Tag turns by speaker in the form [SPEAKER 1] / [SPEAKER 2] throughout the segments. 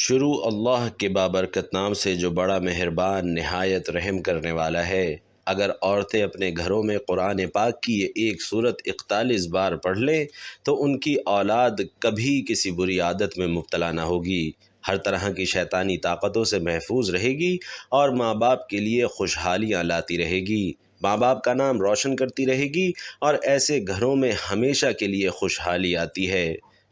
[SPEAKER 1] شروع اللہ کے بابرکت نام سے جو بڑا مہربان نہایت رحم کرنے والا ہے۔ اگر عورتیں اپنے گھروں میں قرآن پاک کی یہ ایک صورت 41 بار پڑھ لیں تو ان کی اولاد کبھی کسی بری عادت میں مبتلا نہ ہوگی، ہر طرح کی شیطانی طاقتوں سے محفوظ رہے گی اور ماں باپ کے لیے خوشحالیاں لاتی رہے گی، ماں باپ کا نام روشن کرتی رہے گی اور ایسے گھروں میں ہمیشہ کے لیے خوشحالی آتی ہے۔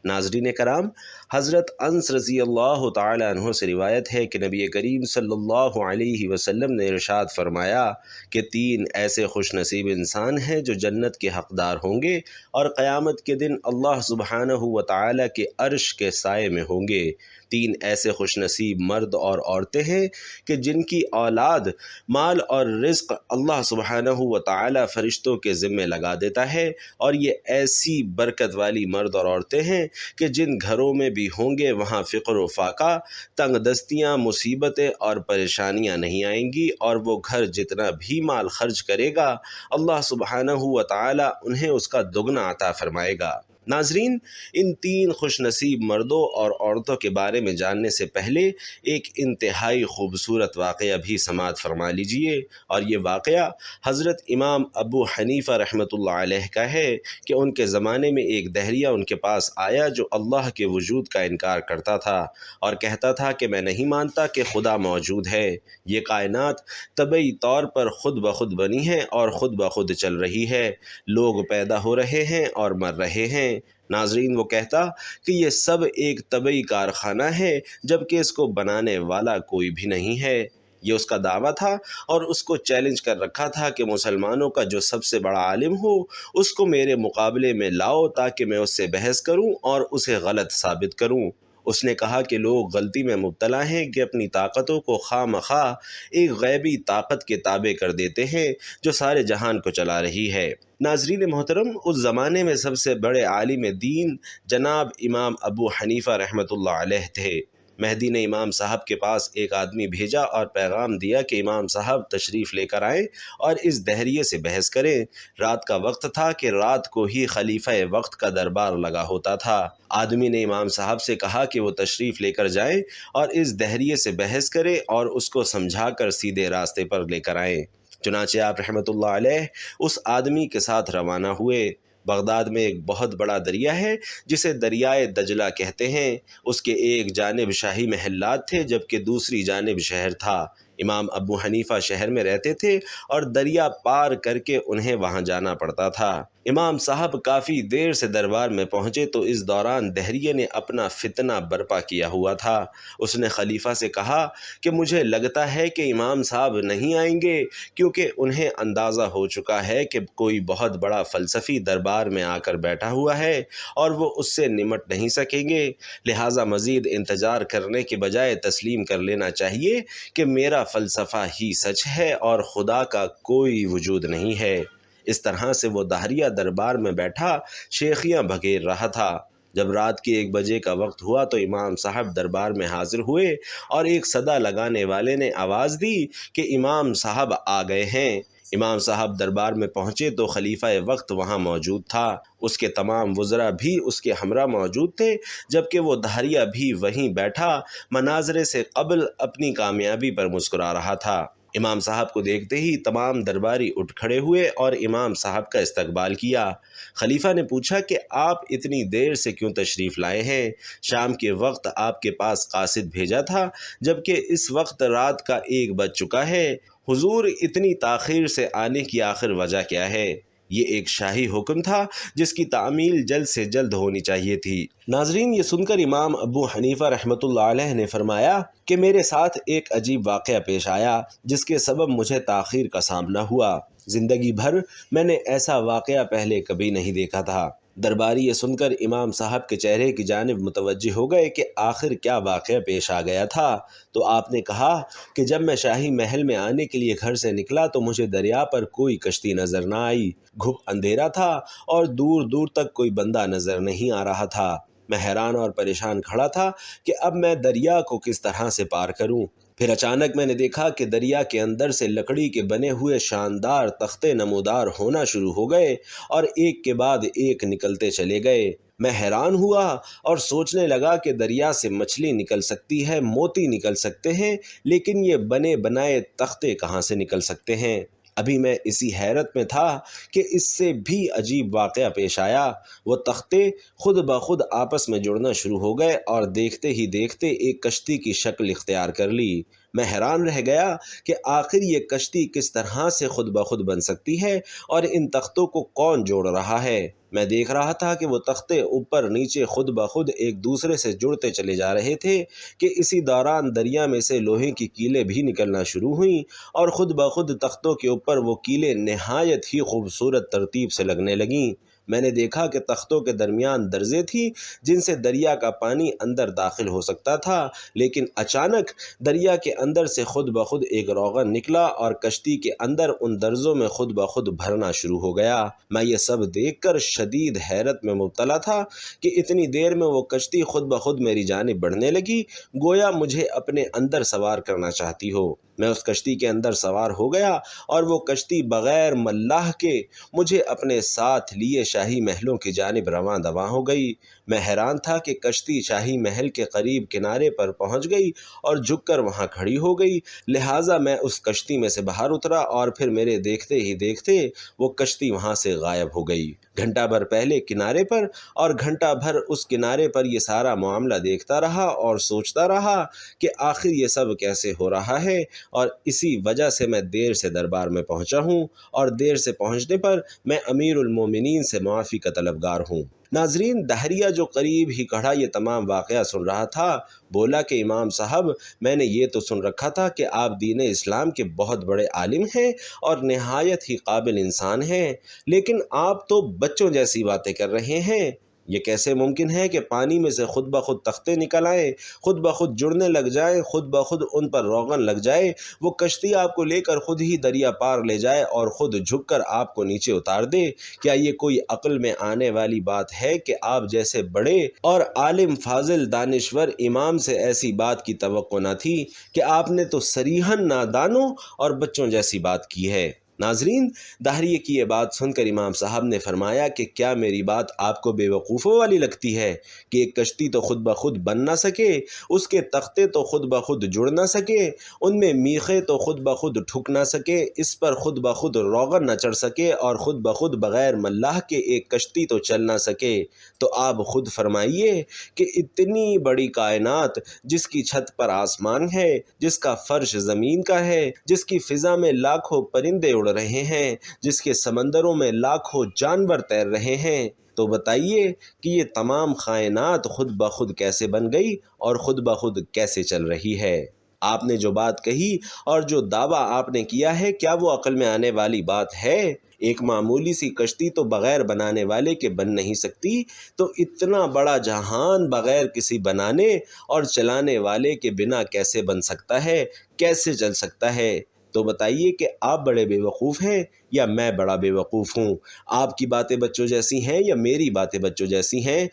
[SPEAKER 1] ناظرین کرام، حضرت انس رضی اللہ تعالی عنہ سے روایت ہے کہ نبی کریم صلی اللہ علیہ وسلم نے ارشاد فرمایا کہ 3 ایسے خوش نصیب انسان ہیں جو جنت کے حقدار ہوں گے اور قیامت کے دن اللہ سبحانہ و تعالی کے عرش کے سائے میں ہوں گے۔ 3 ایسے خوش نصیب مرد اور عورتیں ہیں کہ جن کی اولاد، مال اور رزق اللہ سبحانہ و تعالی فرشتوں کے ذمے لگا دیتا ہے، اور یہ ایسی برکت والی مرد اور عورتیں ہیں کہ جن گھروں میں بھی ہوں گے وہاں فقر و فاقہ، تنگ دستیاں، مصیبتیں اور پریشانیاں نہیں آئیں گی، اور وہ گھر جتنا بھی مال خرچ کرے گا اللہ سبحانہ و تعالی انہیں اس کا دگنا عطا فرمائے گا۔ ناظرین، ان 3 خوش نصیب مردوں اور عورتوں کے بارے میں جاننے سے پہلے ایک انتہائی خوبصورت واقعہ بھی سماعت فرما لیجئے، اور یہ واقعہ حضرت امام ابو حنیفہ رحمۃ اللہ علیہ کا ہے کہ ان کے زمانے میں ایک دہریہ ان کے پاس آیا جو اللہ کے وجود کا انکار کرتا تھا اور کہتا تھا کہ میں نہیں مانتا کہ خدا موجود ہے، یہ کائنات طبعی طور پر خود بخود بنی ہے اور خود بخود چل رہی ہے، لوگ پیدا ہو رہے ہیں اور مر رہے ہیں۔ ناظرین، وہ کہتا کہ یہ سب ایک طبعی کارخانہ ہے جبکہ اس کو بنانے والا کوئی بھی نہیں ہے۔ یہ اس کا دعویٰ تھا اور اس کو چیلنج کر رکھا تھا کہ مسلمانوں کا جو سب سے بڑا عالم ہو اس کو میرے مقابلے میں لاؤ تاکہ میں اس سے بحث کروں اور اسے غلط ثابت کروں۔ اس نے کہا کہ لوگ غلطی میں مبتلا ہیں کہ اپنی طاقتوں کو خواہ مخواہ ایک غیبی طاقت کے تابع کر دیتے ہیں جو سارے جہان کو چلا رہی ہے۔ ناظرین محترم، اس زمانے میں سب سے بڑے عالم دین جناب امام ابو حنیفہ رحمۃ اللہ علیہ تھے۔ مہدی نے امام صاحب کے پاس ایک آدمی بھیجا اور پیغام دیا کہ امام صاحب تشریف لے کر آئیں اور اس دہریے سے بحث کریں۔ رات کا وقت تھا کہ رات کو ہی خلیفہ وقت کا دربار لگا ہوتا تھا۔ آدمی نے امام صاحب سے کہا کہ وہ تشریف لے کر جائیں اور اس دہریے سے بحث کریں اور اس کو سمجھا کر سیدھے راستے پر لے کر آئیں۔ چنانچہ آپ رحمۃ اللہ علیہ اس آدمی کے ساتھ روانہ ہوئے۔ بغداد میں ایک بہت بڑا دریا ہے جسے دریائے دجلہ کہتے ہیں، اس کے ایک جانب شاہی محلات تھے جبکہ دوسری جانب شہر تھا۔ امام ابو حنیفہ شہر میں رہتے تھے اور دریا پار کر کے انہیں وہاں جانا پڑتا تھا۔ امام صاحب کافی دیر سے دربار میں پہنچے تو اس دوران دہریے نے اپنا فتنہ برپا کیا ہوا تھا۔ اس نے خلیفہ سے کہا کہ مجھے لگتا ہے کہ امام صاحب نہیں آئیں گے کیونکہ انہیں اندازہ ہو چکا ہے کہ کوئی بہت بڑا فلسفی دربار میں آ کر بیٹھا ہوا ہے اور وہ اس سے نمٹ نہیں سکیں گے، لہٰذا مزید انتظار کرنے کے بجائے تسلیم کر لینا چاہیے کہ میرا فلسفہ ہی سچ ہے اور خدا کا کوئی وجود نہیں ہے۔ اس طرح سے وہ دہریہ دربار میں بیٹھا شیخیاں بھگیر رہا تھا۔ جب رات کے 1 بجے کا وقت ہوا تو امام صاحب دربار میں حاضر ہوئے اور ایک صدا لگانے والے نے آواز دی کہ امام صاحب آ گئے ہیں۔ امام صاحب دربار میں پہنچے تو خلیفہ وقت وہاں موجود تھا، اس کے تمام وزراء بھی اس کے ہمراہ موجود تھے، جبکہ وہ دہریہ بھی وہیں بیٹھا مناظرے سے قبل اپنی کامیابی پر مسکرا رہا تھا۔ امام صاحب کو دیکھتے ہی تمام درباری اٹھ کھڑے ہوئے اور امام صاحب کا استقبال کیا۔ خلیفہ نے پوچھا کہ آپ اتنی دیر سے کیوں تشریف لائے ہیں؟ شام کے وقت آپ کے پاس قاصد بھیجا تھا جبکہ اس وقت رات کا 1 بج چکا ہے، حضور اتنی تاخیر سے آنے کی آخر وجہ کیا ہے؟ یہ ایک شاہی حکم تھا جس کی تعمیل جلد سے جلد ہونی چاہیے تھی۔ ناظرین، یہ سن کر امام ابو حنیفہ رحمۃ اللہ علیہ نے فرمایا کہ میرے ساتھ ایک عجیب واقعہ پیش آیا جس کے سبب مجھے تاخیر کا سامنا ہوا۔ زندگی بھر میں نے ایسا واقعہ پہلے کبھی نہیں دیکھا تھا۔ درباری یہ سن کر امام صاحب کے چہرے کی جانب متوجہ ہو گئے کہ آخر کیا واقعہ پیش آ گیا تھا، تو آپ نے کہا کہ جب میں شاہی محل میں آنے کے لیے گھر سے نکلا تو مجھے دریا پر کوئی کشتی نظر نہ آئی، گھپ اندھیرا تھا اور دور دور تک کوئی بندہ نظر نہیں آ رہا تھا۔ میں حیران اور پریشان کھڑا تھا کہ اب میں دریا کو کس طرح سے پار کروں۔ پھر اچانک میں نے دیکھا کہ دریا کے اندر سے لکڑی کے بنے ہوئے شاندار تختے نمودار ہونا شروع ہو گئے اور ایک کے بعد ایک نکلتے چلے گئے۔ میں حیران ہوا اور سوچنے لگا کہ دریا سے مچھلی نکل سکتی ہے، موتی نکل سکتے ہیں، لیکن یہ بنے بنائے تختے کہاں سے نکل سکتے ہیں؟ ابھی میں اسی حیرت میں تھا کہ اس سے بھی عجیب واقعہ پیش آیا۔ وہ تختے خود بخود آپس میں جڑنا شروع ہو گئے اور دیکھتے ہی دیکھتے ایک کشتی کی شکل اختیار کر لی۔ میں حیران رہ گیا کہ آخر یہ کشتی کس طرح سے خود بخود بن سکتی ہے اور ان تختوں کو کون جوڑ رہا ہے۔ میں دیکھ رہا تھا کہ وہ تختے اوپر نیچے خود بخود ایک دوسرے سے جڑتے چلے جا رہے تھے کہ اسی دوران دریا میں سے لوہے کی کیلیں بھی نکلنا شروع ہوئیں اور خود بخود تختوں کے اوپر وہ کیلیں نہایت ہی خوبصورت ترتیب سے لگنے لگیں۔ میں نے دیکھا کہ تختوں کے درمیان درزیں تھیں جن سے دریا کا پانی اندر داخل ہو سکتا تھا، لیکن اچانک دریا کے اندر سے خود بخود ایک روغن نکلا اور کشتی کے اندر ان درزوں میں خود بخود بھرنا شروع ہو گیا۔ میں یہ سب دیکھ کر شدید حیرت میں مبتلا تھا کہ اتنی دیر میں وہ کشتی خود بخود میری جانب بڑھنے لگی، گویا مجھے اپنے اندر سوار کرنا چاہتی ہو۔ میں اس کشتی کے اندر سوار ہو گیا اور وہ کشتی بغیر ملاح کے مجھے اپنے ساتھ لیے شاہی محلوں کی جانب رواں دواں ہو گئی۔ میں حیران تھا کہ کشتی شاہی محل کے قریب کنارے پر پہنچ گئی اور جھک کر وہاں کھڑی ہو گئی، لہٰذا میں اس کشتی میں سے باہر اترا اور پھر میرے دیکھتے ہی دیکھتے وہ کشتی وہاں سے غائب ہو گئی۔ گھنٹہ بھر پہلے کنارے پر اور گھنٹہ بھر اس کنارے پر یہ سارا معاملہ دیکھتا رہا اور سوچتا رہا کہ آخر یہ سب کیسے ہو رہا ہے، اور اسی وجہ سے میں دیر سے دربار میں پہنچا ہوں اور دیر سے پہنچنے پر میں امیر المومنین سے معافی کا طلبگار ہوں۔ ناظرین، دہریہ جو قریب ہی کھڑا یہ تمام واقعہ سن رہا تھا، بولا کہ امام صاحب، میں نے یہ تو سن رکھا تھا کہ آپ دین اسلام کے بہت بڑے عالم ہیں اور نہایت ہی قابل انسان ہیں، لیکن آپ تو بچوں جیسی باتیں کر رہے ہیں۔ یہ کیسے ممکن ہے کہ پانی میں سے خود بخود تختے نکل آئیں، خود بخود جڑنے لگ جائیں، خود بخود ان پر روغن لگ جائے، وہ کشتی آپ کو لے کر خود ہی دریا پار لے جائے اور خود جھک کر آپ کو نیچے اتار دے؟ کیا یہ کوئی عقل میں آنے والی بات ہے کہ آپ جیسے بڑے اور عالم فاضل دانشور امام سے ایسی بات کی توقع نہ تھی کہ آپ نے تو صریحاً نادانوں اور بچوں جیسی بات کی ہے؟ ناظرین، دہریے کی یہ بات سن کر امام صاحب نے فرمایا کہ کیا میری بات آپ کو بے وقوفوں والی لگتی ہے کہ ایک کشتی تو خود بخود بن نہ سکے، اس کے تختے تو خود بخود جڑ نہ سکے، ان میں میخیں تو خود بخود ٹھک نہ سکے، اس پر خود بخود روغن نہ چڑھ سکے اور خود بخود بغیر ملاح کے ایک کشتی تو چل نہ سکے؟ تو آپ خود فرمائیے کہ اتنی بڑی کائنات، جس کی چھت پر آسمان ہے، جس کا فرش زمین کا ہے، جس کی فضا میں لاکھوں پرندے اڑ رہے ہیں، جس کے سمندروں میں لاکھوں جانور تیر رہے ہیں، تو بتائیے کہ یہ تمام کائنات خود بخود کیسے بن گئی اور خود بخود کیسے چل رہی ہے؟ آپ نے جو بات کہی اور جو دعویٰ آپ نے کیا ہے، کیا وہ عقل میں آنے والی بات ہے؟ ایک معمولی سی کشتی تو بغیر بنانے والے کے بن نہیں سکتی، تو اتنا بڑا جہان بغیر کسی بنانے اور چلانے والے کے بنا کیسے بن سکتا ہے، کیسے چل سکتا ہے؟ تو بتائیے کہ آپ بڑے بے وقوف ہیں یا میں بڑا بے وقوف ہوں؟ آپ کی باتیں بچوں جیسی ہیں یا میری باتیں بچوں جیسی ہیں؟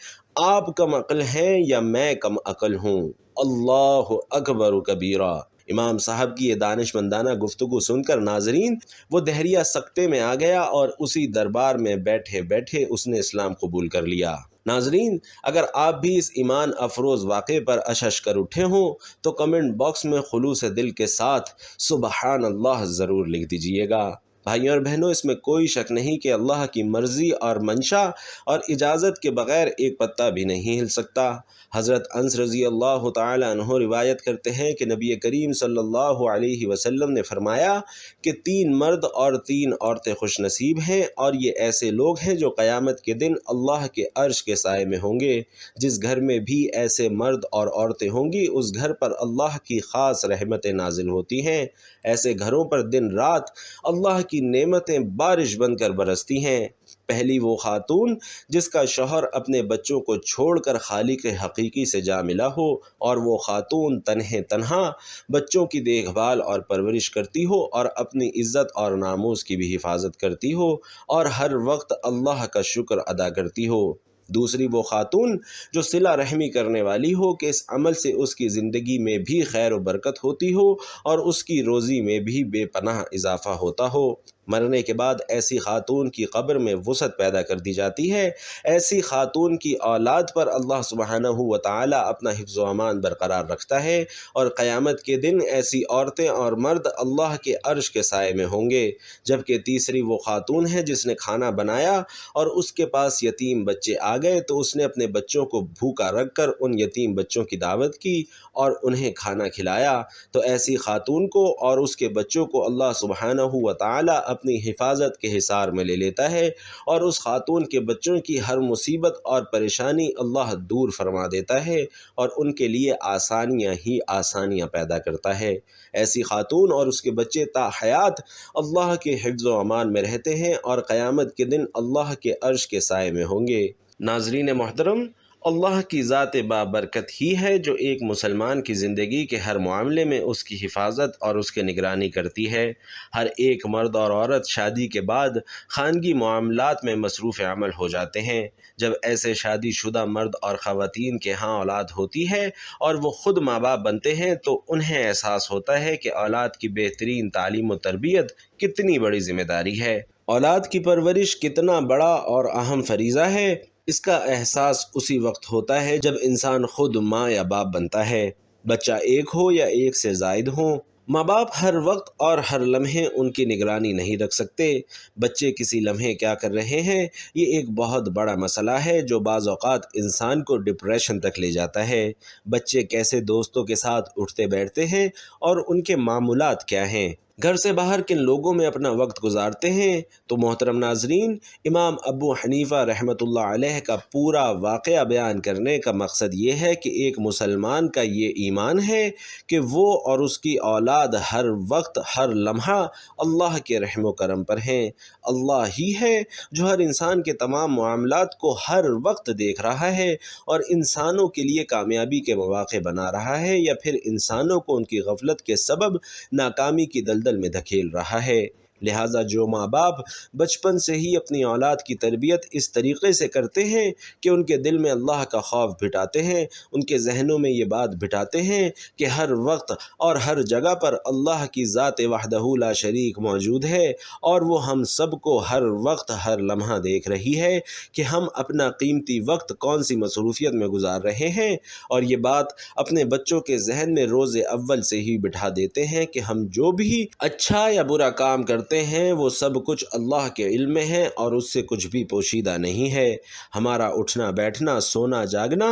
[SPEAKER 1] آپ کم عقل ہیں یا میں کم عقل ہوں؟ اللہ اکبر کبیرہ۔ امام صاحب کی یہ دانش مندانہ گفتگو سن کر ناظرین، وہ دہریہ سکتے میں آ گیا اور اسی دربار میں بیٹھے بیٹھے اس نے اسلام قبول کر لیا۔ ناظرین، اگر آپ بھی اس ایمان افروز واقعے پر اشش کر اٹھے ہوں تو کمنٹ باکس میں خلوص دل کے ساتھ سبحان اللہ ضرور لکھ دیجئے گا۔ بھائیوں اور بہنوں، اس میں کوئی شک نہیں کہ اللہ کی مرضی اور منشا اور اجازت کے بغیر ایک پتا بھی نہیں ہل سکتا۔ حضرت انس رضی اللہ تعالی عنہ روایت کرتے ہیں کہ نبی کریم صلی اللہ علیہ وسلم نے فرمایا کہ 3 مرد اور 3 عورتیں خوش نصیب ہیں، اور یہ ایسے لوگ ہیں جو قیامت کے دن اللہ کے عرش کے سائے میں ہوں گے۔ جس گھر میں بھی ایسے مرد اور عورتیں ہوں گی، اس گھر پر اللہ کی خاص رحمتیں نازل ہوتی ہیں۔ ایسے گھروں پر دن رات اللہ کی نعمتیں بارش بن کر برستی ہیں۔ پہلی وہ خاتون جس کا شوہر اپنے بچوں کو چھوڑ کر خالق حقیقی سے جا ملا ہو، اور وہ خاتون تنہا بچوں کی دیکھ بھال اور پرورش کرتی ہو اور اپنی عزت اور ناموس کی بھی حفاظت کرتی ہو اور ہر وقت اللہ کا شکر ادا کرتی ہو۔ دوسری وہ خاتون جو صلہ رحمی کرنے والی ہو کہ اس عمل سے اس کی زندگی میں بھی خیر و برکت ہوتی ہو اور اس کی روزی میں بھی بے پناہ اضافہ ہوتا ہو۔ مرنے کے بعد ایسی خاتون کی قبر میں وسعت پیدا کر دی جاتی ہے۔ ایسی خاتون کی اولاد پر اللہ سبحانہ و تعالی اپنا حفظ و امان برقرار رکھتا ہے، اور قیامت کے دن ایسی عورتیں اور مرد اللہ کے عرش کے سائے میں ہوں گے۔ جبکہ تیسری وہ خاتون ہے جس نے کھانا بنایا اور اس کے پاس یتیم بچے آ گئے تو اس نے اپنے بچوں کو بھوکا رکھ کر ان یتیم بچوں کی دعوت کی اور انہیں کھانا کھلایا، تو ایسی خاتون کو اور اس کے بچوں کو اللہ سبحانہ و تعالی اپنی حفاظت کے حصار میں لے لیتا ہے، اور اس خاتون کے بچوں کی ہر مصیبت اور پریشانی اللہ دور فرما دیتا ہے اور ان کے لیے آسانیاں ہی آسانیاں پیدا کرتا ہے۔ ایسی خاتون اور اس کے بچے تا حیات اللہ کے حفظ و امان میں رہتے ہیں اور قیامت کے دن اللہ کے عرش کے سائے میں ہوں گے۔ ناظرین محترم، اللہ کی ذات بابرکت ہی ہے جو ایک مسلمان کی زندگی کے ہر معاملے میں اس کی حفاظت اور اس کی نگرانی کرتی ہے۔ ہر ایک مرد اور عورت شادی کے بعد خانگی معاملات میں مصروف عمل ہو جاتے ہیں۔ جب ایسے شادی شدہ مرد اور خواتین کے ہاں اولاد ہوتی ہے اور وہ خود ماں باپ بنتے ہیں تو انہیں احساس ہوتا ہے کہ اولاد کی بہترین تعلیم و تربیت کتنی بڑی ذمہ داری ہے۔ اولاد کی پرورش کتنا بڑا اور اہم فریضہ ہے، اس کا احساس اسی وقت ہوتا ہے جب انسان خود ماں یا باپ بنتا ہے۔ بچہ ایک ہو یا ایک سے زائد ہوں، ماں باپ ہر وقت اور ہر لمحے ان کی نگرانی نہیں رکھ سکتے۔ بچے کسی لمحے کیا کر رہے ہیں، یہ ایک بہت بڑا مسئلہ ہے جو بعض اوقات انسان کو ڈپریشن تک لے جاتا ہے۔ بچے کیسے دوستوں کے ساتھ اٹھتے بیٹھتے ہیں اور ان کے معمولات کیا ہیں، گھر سے باہر کن لوگوں میں اپنا وقت گزارتے ہیں، تو محترم ناظرین، امام ابو حنیفہ رحمۃ اللہ علیہ کا پورا واقعہ بیان کرنے کا مقصد یہ ہے کہ ایک مسلمان کا یہ ایمان ہے کہ وہ اور اس کی اولاد ہر وقت ہر لمحہ اللہ کے رحم و کرم پر ہیں۔ اللہ ہی ہے جو ہر انسان کے تمام معاملات کو ہر وقت دیکھ رہا ہے اور انسانوں کے لیے کامیابی کے مواقع بنا رہا ہے یا پھر انسانوں کو ان کی غفلت کے سبب ناکامی کی دلدل میں دھکیل رہا ہے۔ لہٰذا جو ماں باپ بچپن سے ہی اپنی اولاد کی تربیت اس طریقے سے کرتے ہیں کہ ان کے دل میں اللہ کا خوف بٹھاتے ہیں، ان کے ذہنوں میں یہ بات بٹھاتے ہیں کہ ہر وقت اور ہر جگہ پر اللہ کی ذات وحدہ لا شریک موجود ہے اور وہ ہم سب کو ہر وقت ہر لمحہ دیکھ رہی ہے کہ ہم اپنا قیمتی وقت کون سی مصروفیت میں گزار رہے ہیں، اور یہ بات اپنے بچوں کے ذہن میں روز اول سے ہی بٹھا دیتے ہیں کہ ہم جو بھی اچھا یا برا کام کرتے ہیں وہ سب کچھ اللہ کے علم میں ہے اور اس سے کچھ بھی پوشیدہ نہیں ہے۔ ہمارا اٹھنا بیٹھنا سونا جاگنا،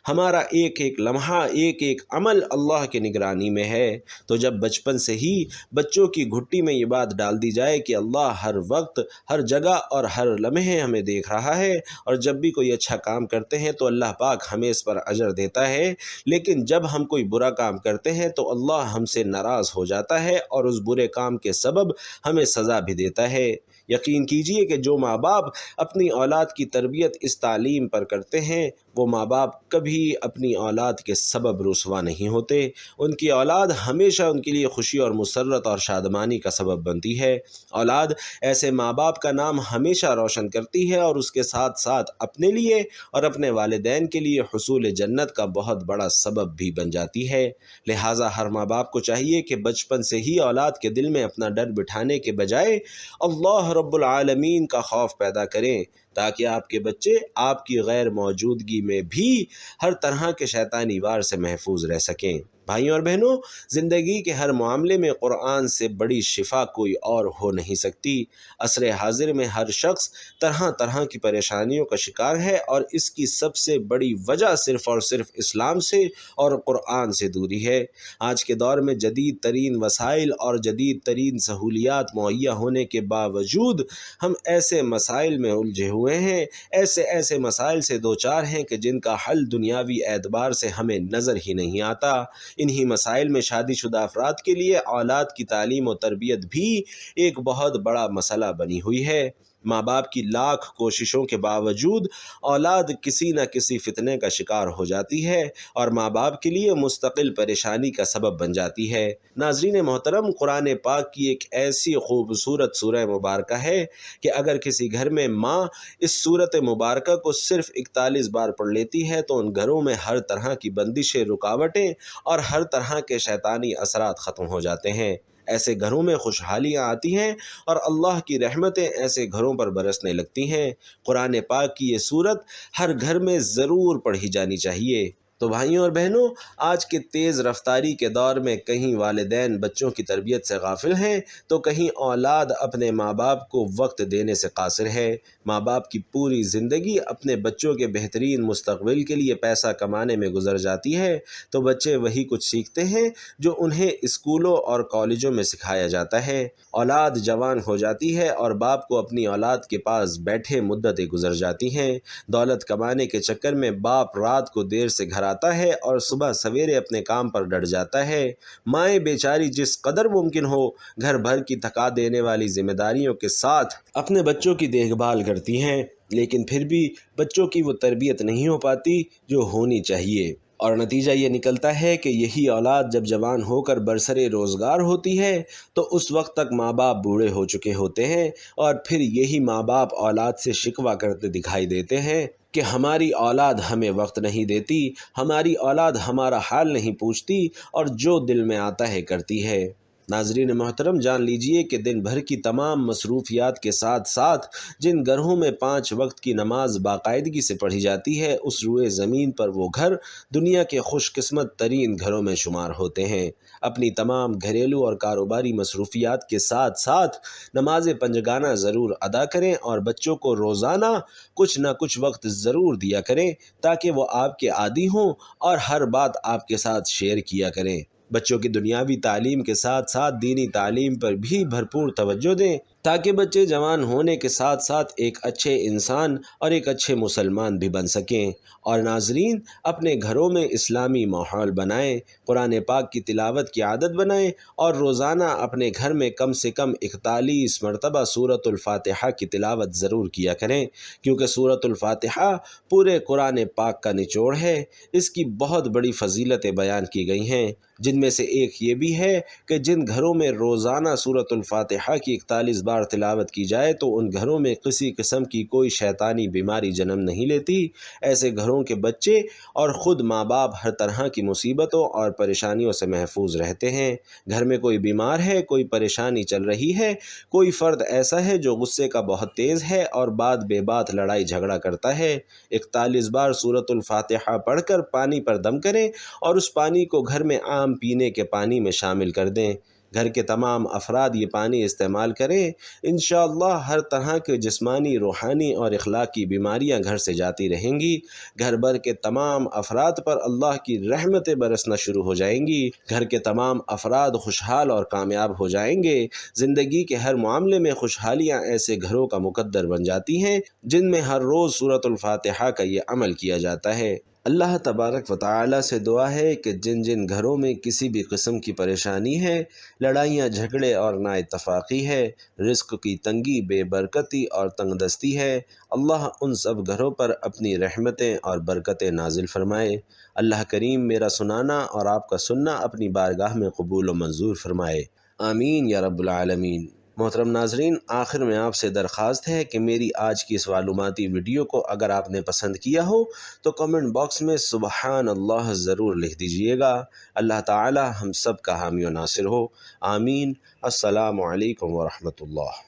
[SPEAKER 1] ہمارا ایک ایک لمحہ ایک ایک عمل اللہ کی نگرانی میں ہے۔ تو جب بچپن سے ہی بچوں کی گھٹی میں یہ بات ڈال دی جائے کہ اللہ ہر وقت ہر جگہ اور ہر لمحے ہمیں دیکھ رہا ہے اور جب بھی کوئی اچھا کام کرتے ہیں تو اللہ پاک ہمیں اس پر اجر دیتا ہے، لیکن جب ہم کوئی برا کام کرتے ہیں تو اللہ ہم سے ناراض ہو جاتا ہے اور اس برے کام کے سبب ہمیں سزا بھی دیتا ہے۔ یقین کیجئے کہ جو ماں باپ اپنی اولاد کی تربیت اس تعلیم پر کرتے ہیں وہ ماں باپ کبھی اپنی اولاد کے سبب رسوا نہیں ہوتے۔ ان کی اولاد ہمیشہ ان کے لیے خوشی اور مسرت اور شادمانی کا سبب بنتی ہے۔ اولاد ایسے ماں باپ کا نام ہمیشہ روشن کرتی ہے اور اس کے ساتھ ساتھ اپنے لیے اور اپنے والدین کے لیے حصول جنت کا بہت بڑا سبب بھی بن جاتی ہے۔ لہٰذا ہر ماں باپ کو چاہیے کہ بچپن سے ہی اولاد کے دل میں اپنا ڈر بٹھانے کے بجائے اللہ رب العالمین کا خوف پیدا کریں، تاکہ آپ کے بچے آپ کی غیر موجودگی میں بھی ہر طرح کے شیطانی وار سے محفوظ رہ سکیں۔ بھائیوں اور بہنوں، زندگی کے ہر معاملے میں قرآن سے بڑی شفا کوئی اور ہو نہیں سکتی۔ عصر حاضر میں ہر شخص طرح طرح کی پریشانیوں کا شکار ہے اور اس کی سب سے بڑی وجہ صرف اور صرف اسلام سے اور قرآن سے دوری ہے۔ آج کے دور میں جدید ترین وسائل اور جدید ترین سہولیات مہیا ہونے کے باوجود ہم ایسے مسائل میں الجھے ہوئے ہیں، ایسے مسائل سے دوچار ہیں کہ جن کا حل دنیاوی اعتبار سے ہمیں نظر ہی نہیں آتا۔ انہی مسائل میں شادی شدہ افراد کے لیے اولاد کی تعلیم و تربیت بھی ایک بہت بڑا مسئلہ بنی ہوئی ہے۔ ماں باپ کی لاکھ کوششوں کے باوجود اولاد کسی نہ کسی فتنے کا شکار ہو جاتی ہے اور ماں باپ کے لیے مستقل پریشانی کا سبب بن جاتی ہے۔ ناظرین محترم، قرآن پاک کی ایک ایسی خوبصورت سورہ مبارکہ ہے کہ اگر کسی گھر میں ماں اس سورت مبارکہ کو صرف 41 بار پڑھ لیتی ہے تو ان گھروں میں ہر طرح کی بندشیں، رکاوٹیں اور ہر طرح کے شیطانی اثرات ختم ہو جاتے ہیں۔ ایسے گھروں میں خوشحالیاں آتی ہیں اور اللہ کی رحمتیں ایسے گھروں پر برسنے لگتی ہیں۔ قرآن پاک کی یہ سورت ہر گھر میں ضرور پڑھی جانی چاہیے۔ تو بھائیوں اور بہنوں، آج کے تیز رفتاری کے دور میں کہیں والدین بچوں کی تربیت سے غافل ہیں تو کہیں اولاد اپنے ماں باپ کو وقت دینے سے قاصر ہے۔ ماں باپ کی پوری زندگی اپنے بچوں کے بہترین مستقبل کے لیے پیسہ کمانے میں گزر جاتی ہے تو بچے وہی کچھ سیکھتے ہیں جو انہیں اسکولوں اور کالجوں میں سکھایا جاتا ہے۔ اولاد جوان ہو جاتی ہے اور باپ کو اپنی اولاد کے پاس بیٹھے مدتیں گزر جاتی ہیں۔ دولت کمانے کے چکر میں باپ رات کو دیر سے گھر آتا ہے اور صبح سویرے اپنے کام پر ڈٹ جاتا ہے۔ مائیں بیچاری جس قدر ممکن ہو گھر بھر کی تھکا دینے والی ذمہ داریوں کے ساتھ اپنے بچوں کی دیکھ بھال کرتی ہیں، لیکن پھر بھی بچوں کی وہ تربیت نہیں ہو پاتی جو ہونی چاہیے، اور نتیجہ یہ نکلتا ہے کہ یہی اولاد جب جوان ہو کر برسرے روزگار ہوتی ہے تو اس وقت تک ماں باپ بوڑھے ہو چکے ہوتے ہیں اور پھر یہی ماں باپ اولاد سے شکوہ کرتے دکھائی دیتے ہیں کہ ہماری اولاد ہمیں وقت نہیں دیتی، ہماری اولاد ہمارا حال نہیں پوچھتی اور جو دل میں آتا ہے کرتی ہے۔ ناظرین محترم، جان لیجئے کہ دن بھر کی تمام مصروفیات کے ساتھ ساتھ جن گھروں میں 5 وقت کی نماز باقاعدگی سے پڑھی جاتی ہے، اس روئے زمین پر وہ گھر دنیا کے خوش قسمت ترین گھروں میں شمار ہوتے ہیں۔ اپنی تمام گھریلو اور کاروباری مصروفیات کے ساتھ ساتھ نماز پنجگانہ ضرور ادا کریں اور بچوں کو روزانہ کچھ نہ کچھ وقت ضرور دیا کریں تاکہ وہ آپ کے عادی ہوں اور ہر بات آپ کے ساتھ شیئر کیا کریں۔ بچوں کی دنیاوی تعلیم کے ساتھ ساتھ دینی تعلیم پر بھی بھرپور توجہ دیں تاکہ بچے جوان ہونے کے ساتھ ساتھ ایک اچھے انسان اور ایک اچھے مسلمان بھی بن سکیں۔ اور ناظرین، اپنے گھروں میں اسلامی ماحول بنائیں، قرآن پاک کی تلاوت کی عادت بنائیں اور روزانہ اپنے گھر میں کم سے کم 41 مرتبہ سورۃ الفاتحہ کی تلاوت ضرور کیا کریں، کیونکہ سورۃ الفاتحہ پورے قرآن پاک کا نچوڑ ہے۔ اس کی بہت بڑی فضیلتیں بیان کی گئی ہیں، جن میں سے ایک یہ بھی ہے کہ جن گھروں میں روزانہ سورۃ الفاتحہ کی 41 بار تلاوت کی جائے تو ان گھروں میں کسی قسم کی کوئی شیطانی بیماری جنم نہیں لیتی۔ ایسے گھروں کے بچے اور خود ماں باپ ہر طرح کی مصیبتوں اور پریشانیوں سے محفوظ رہتے ہیں۔ گھر میں کوئی بیمار ہے، کوئی پریشانی چل رہی ہے، کوئی فرد ایسا ہے جو غصے کا بہت تیز ہے اور بات بے بات لڑائی جھگڑا کرتا ہے، 41 بار سورۃ الفاتحہ پڑھ کر پانی پر دم کریں اور اس پانی کو گھر میں عام پینے کے پانی میں شامل کر دیں۔ گھر کے تمام افراد یہ پانی استعمال کریں، انشاءاللہ ہر طرح کے جسمانی، روحانی اور اخلاقی بیماریاں گھر سے جاتی رہیں گی۔ گھر بھر کے تمام افراد پر اللہ کی رحمتیں برسنا شروع ہو جائیں گی۔ گھر کے تمام افراد خوشحال اور کامیاب ہو جائیں گے۔ زندگی کے ہر معاملے میں خوشحالیاں ایسے گھروں کا مقدر بن جاتی ہیں جن میں ہر روز سورۃ الفاتحہ کا یہ عمل کیا جاتا ہے۔ اللہ تبارک و تعالی سے دعا ہے کہ جن جن گھروں میں کسی بھی قسم کی پریشانی ہے، لڑائیاں جھگڑے اور نا اتفاقی ہے، رزق کی تنگی، بے برکتی اور تنگ دستی ہے، اللہ ان سب گھروں پر اپنی رحمتیں اور برکتیں نازل فرمائے۔ اللہ کریم میرا سنانا اور آپ کا سننا اپنی بارگاہ میں قبول و منظور فرمائے، آمین یا رب العالمین۔ محترم ناظرین، آخر میں آپ سے درخواست ہے کہ میری آج کی اس معلوماتی ویڈیو کو اگر آپ نے پسند کیا ہو تو کمنٹ باکس میں سبحان اللہ ضرور لکھ دیجئے گا۔ اللہ تعالی ہم سب کا حامی و ناصر ہو، آمین۔ السلام علیکم ورحمۃ اللہ۔